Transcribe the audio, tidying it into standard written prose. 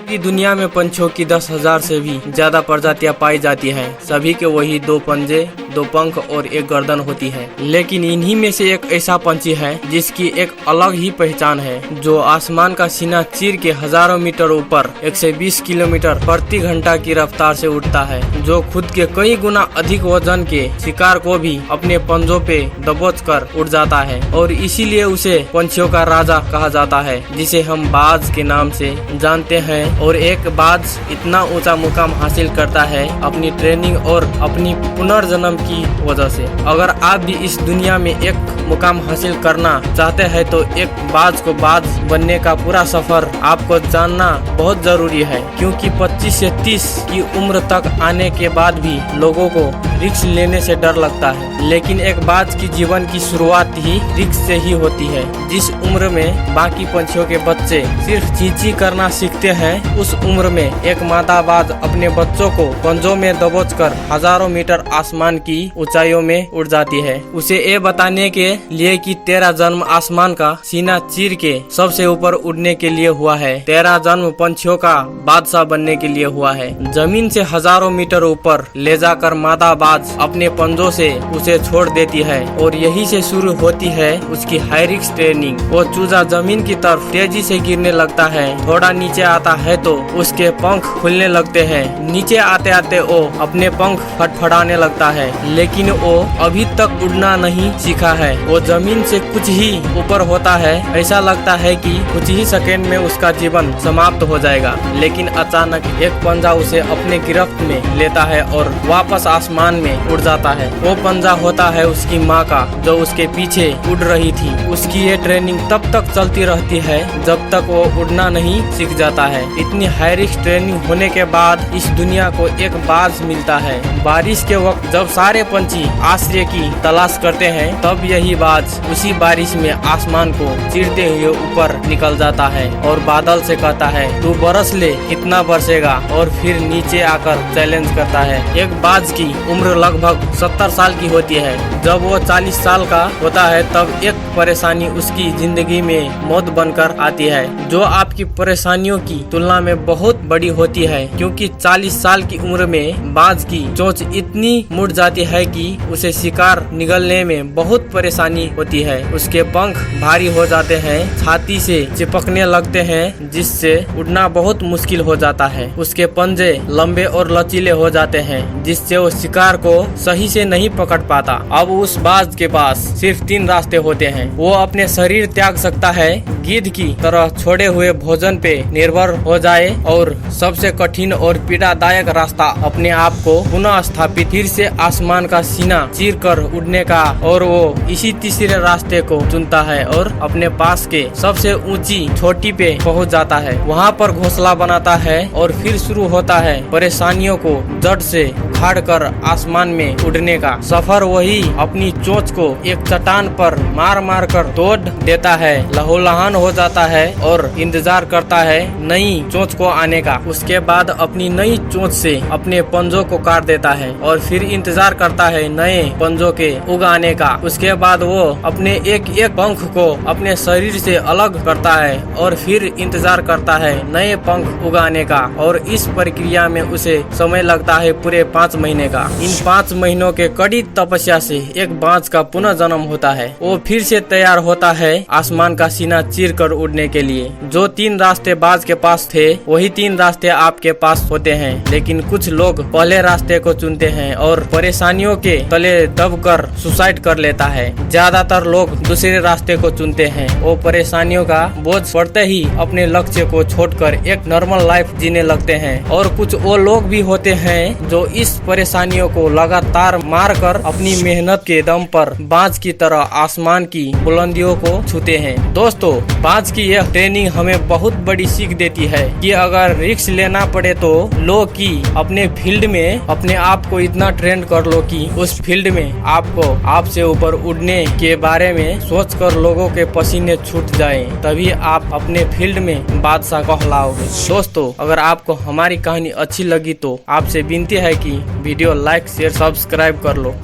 पूरी दुनिया में पंछियों की 10,000 से भी ज्यादा प्रजातियां पाई जाती हैं। सभी के वही 2 पंजे, 2 पंख और 1 गर्दन होती है। लेकिन इन्हीं में से एक ऐसा पंछी है जिसकी एक अलग ही पहचान है, जो आसमान का सीना चीर के हजारों मीटर ऊपर 120 किलोमीटर प्रति घंटा की रफ्तार से उड़ता है, जो खुद के कई गुना अधिक वजन के शिकार को भी अपने पंजों पे दबोच कर उड़ जाता है। और इसीलिए उसे पंछियों का राजा कहा जाता है, जिसे हम बाज के नाम से जानते हैं। और एक बाज इतना ऊंचा मुकाम हासिल करता है अपनी ट्रेनिंग और अपनी पुनर्जन्म की वजह से। अगर आप भी इस दुनिया में एक मुकाम हासिल करना चाहते हैं तो एक बाज को बाज बनने का पूरा सफर आपको जानना बहुत जरूरी है, क्योंकि 25 से 30 की उम्र तक आने के बाद भी लोगों को रिस्क लेने से डर लगता है। लेकिन एक बाज की जीवन की शुरुआत ही रिस्क से ही होती है। जिस उम्र में बाकी पंछियों के बच्चे सिर्फ चींची करना सीखते हैं, उस उम्र में एक मादा बाज अपने बच्चों को पंजों में दबोचकर हजारों मीटर आसमान की ऊंचाइयों में उड़ जाती है, उसे ये बताने के लिए कि तेरा जन्म आसमान का सीना चीर के सबसे ऊपर उड़ने के लिए हुआ है। तेरा जन्म पंछियों का बादशाह बनने के लिए हुआ है। जमीन से हजारों मीटर ऊपर ले जाकर मादा बाज अपने पंजों से उसे छोड़ देती है, और यही से शुरू होती है उसकी हाई रिस्क ट्रेनिंग। वो चूजा जमीन की तरफ तेजी से गिरने लगता है। थोड़ा नीचे आता है तो उसके पंख खुलने लगते हैं। नीचे आते आते वो अपने पंख फटफटाने लगता है, लेकिन वो अभी तक उड़ना नहीं सीखा है। वो जमीन से कुछ ही ऊपर होता है। ऐसा लगता है कि कुछ ही सेकंड में उसका जीवन समाप्त हो जाएगा, लेकिन अचानक एक पंजा उसे अपने गिरफ्त में लेता है और वापस आसमान में उड़ जाता है। वो पंजा होता है उसकी माँ का, जो उसके पीछे उड़ रही थी। उसकी ये ट्रेनिंग तब तक चलती रहती है जब तक वो उड़ना नहीं सीख जाता है। इतनी हाई रिस्क ट्रेनिंग होने के बाद इस दुनिया को एक बाज मिलता है। बारिश के वक्त जब सारे पंछी आश्रय की तलाश करते हैं, तब यही बाज उसी बारिश में आसमान को चीरते हुए ऊपर निकल जाता है और बादल से कहता है, तू बरस ले, कितना बरसेगा, और फिर नीचे आकर चैलेंज करता है। एक बाज की उम्र लगभग 70 साल की होती है। जब वो 40 साल का होता है तब एक परेशानी उसकी जिंदगी में मौत बनकर आती है, जो आपकी परेशानियों की तुलना में बहुत बड़ी होती है, क्योंकि 40 साल की उम्र में बाज की चोंच इतनी मुड़ जाती है कि उसे शिकार निगलने में बहुत परेशानी होती है। उसके पंख भारी हो जाते हैं, छाती से चिपकने लगते हैं, जिससे उड़ना बहुत मुश्किल हो जाता है। उसके पंजे लंबे और लचीले हो जाते हैं, जिससे वो शिकार को सही से नहीं पकड़ पाता। अब उस बाज के पास सिर्फ 3 रास्ते होते हैं। वो अपने शरीर त्याग सकता है, गिद्ध की तरह छोड़े हुए भोजन पे निर्भर हो जाए, और सबसे कठिन और पीड़ादायक रास्ता अपने आप को पुनः स्थापित फिर से आसमान का सीना चीर कर उड़ने का। और वो इसी तीसरे रास्ते को चुनता है और अपने पास के सबसे ऊंची चोटी पे पहुंच जाता है। वहाँ पर घोंसला बनाता है और फिर शुरू होता है परेशानियों को जड़ से उखाड़ कर आसमान में उड़ने का सफर। वही अपनी चोंच को एक चट्टान पर मार मार कर तोड़ देता है, लहूलुहान हो जाता है और इंतजार करता है नई चोंच को आने का। उसके बाद अपनी नई चोंच से अपने पंजों को काट देता है और फिर इंतजार करता है नए पंजों के उगाने का। उसके बाद वो अपने एक एक पंख को अपने शरीर से अलग करता है और फिर इंतजार करता है नए पंख उगाने का। और इस प्रक्रिया में उसे समय लगता है पूरे 5 महीने का। इन 5 महीनों के कड़ी तपस्या से एक बाज का पुनः जन्म होता है। वो फिर से तैयार होता है आसमान का सीना चीर कर उड़ने के लिए। जो 3 रास्ते बाज के पास थे, वही 3 रास्ते आपके पास होते हैं। लेकिन कुछ लोग पहले रास्ते को चुनते हैं और परेशानियों के तले दबकर सुसाइड कर लेता है। ज्यादातर लोग दूसरे रास्ते को चुनते हैं। वो परेशानियों का बोझ पड़ते ही अपने लक्ष्य को छोड़कर एक नॉर्मल लाइफ जीने लगते हैं। और कुछ वो लोग भी होते हैं जो इस परेशानियों को लगातार मार कर अपनी मेहनत के दम पर बाज की तरह आसमान की बुलंदियों को छूते हैं। दोस्तों, बाज की यह ट्रेनिंग हमें बहुत बड़ी सीख देती है कि अगर रिस्क लेना पड़े तो लो, कि अपने फील्ड में अपने आप को इतना ट्रेन कर लो कि उस फील्ड में आपको आपसे ऊपर उड़ने के बारे में सोचकर लोगों के पसीने छूट जाएं, तभी आप अपने फील्ड में बादशाह कहलाओगे। दोस्तों, अगर आपको हमारी कहानी अच्छी लगी तो आपसे विनती है कि वीडियो लाइक शेयर सब्सक्राइब कर लो।